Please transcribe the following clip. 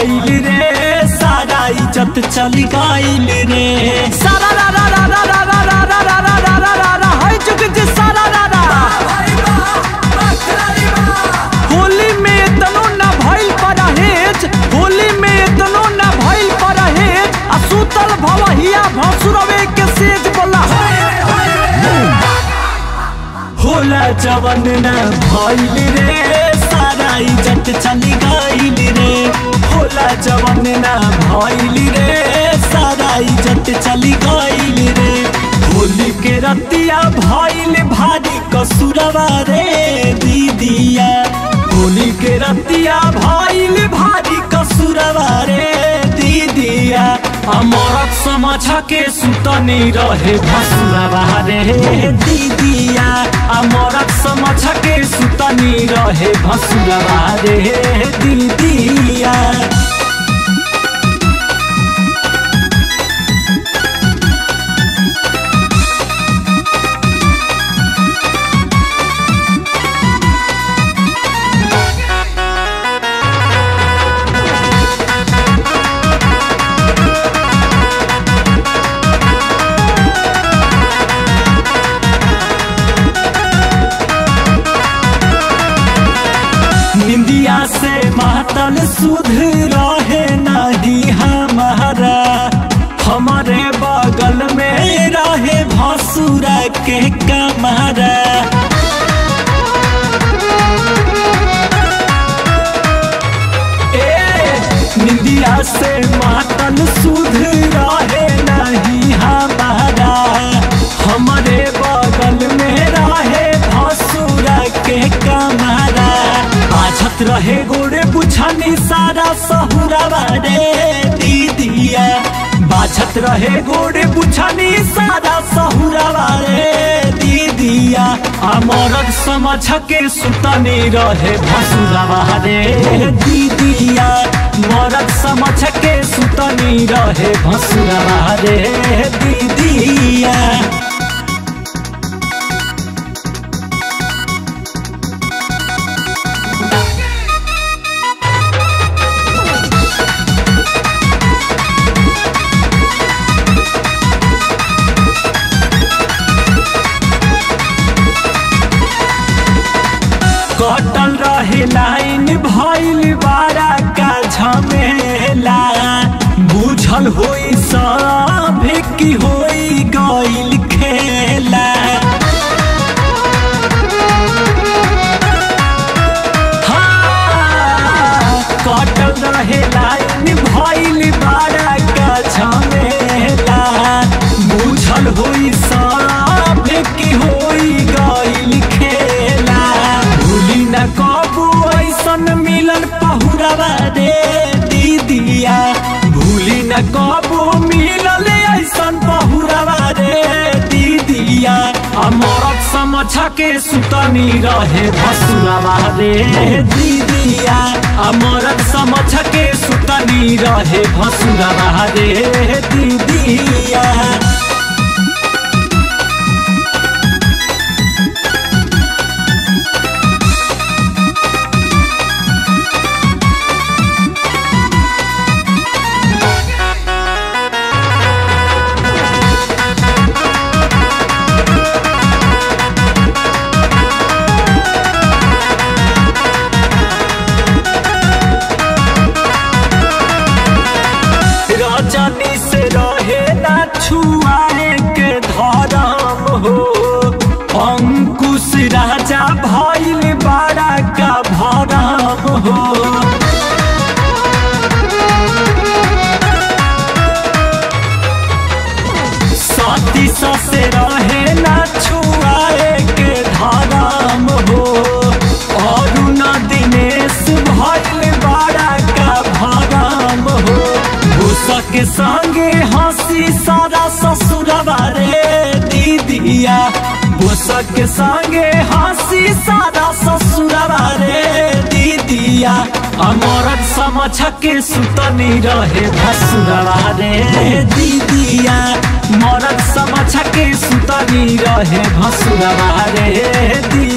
भइल रे, सारा इज्जत चली गइल रे। सारा रा रा रा रा रा रा रा रा रा रा रा रा रा रा है जुग जी सारा रा रा। होली में तनो ना भइल परहेज, होली में तनो ना भइल परहेज, आ सुतल भवहिया भसुरवे के सेज बोला होला जवन ना भइल रे, सारा इज्जत चली गइल रे। होला जवन ना भइल रे, सारा इज्जत चली गइल रे। होली के रतिया भइल भारी कसुरवा रे दीदिया, होली के रतिया भइल भारी कसुरवा रे दीदिया। अमरत समझ के सुतनी रहे भसुरवा रे दीदिया, अमरत समझ के सुतनी रहे भसुरवा रे दीदिया। निंदिया से मातल सुध रहे नहीं हमारा, हमारे बगल में रहे भसुरा के कमरा। निंदिया से मातल सुध रहे नहीं हमारा, हमारे बगल में रहे भसुरा के कमरा। बाझत रहे गोड़े बुझानी सारा सहुरवा रे दीदिया, बाझत रहे गोड़े बुझानी सारा सहुरवा रे दीदिया। अमरत समझ के सुतनी रहे भसुरवा रे दीदिया, मरद समझ के सुतनी रहे भसुरवा रे दीदिया। कटल रहे लाइन भइल बारा का झमेला, बुझल होई सब की होई गइल खेला। हाँ, कटल रहे लाइन भइल बारा का झमेला, बुझल होई सब की होई गइल खेला। भूली न कबू ऐसन मिलन पहुरवा रे दीदिया, भूली न कबू मिलल ऐसन पहुरवा रे दीदिया। अमरत समझ के सुतनी रहे भसुरवा रे दीदिया, अमरत समझ के सुतनी रहे भसुरवा रे दीदिया। रजनी से रहे ना छुआए के धरम हो, अंकुश राजा भइल बारा का भरम हो। सती से रहे ना छुआए के धरम हो, और न दिनेश भइल बारा का भरम हो। के संगे हंसी सारा ससुरवा रे दीदिया, बोसक के संगे हंसी सारा ससुरवा रे दीदिया। अमरत समझ के सुतनी रहे भसुरवा रे दीदिया, मरद समझ के सुतनी रहे भसुरवा रे दीदिया।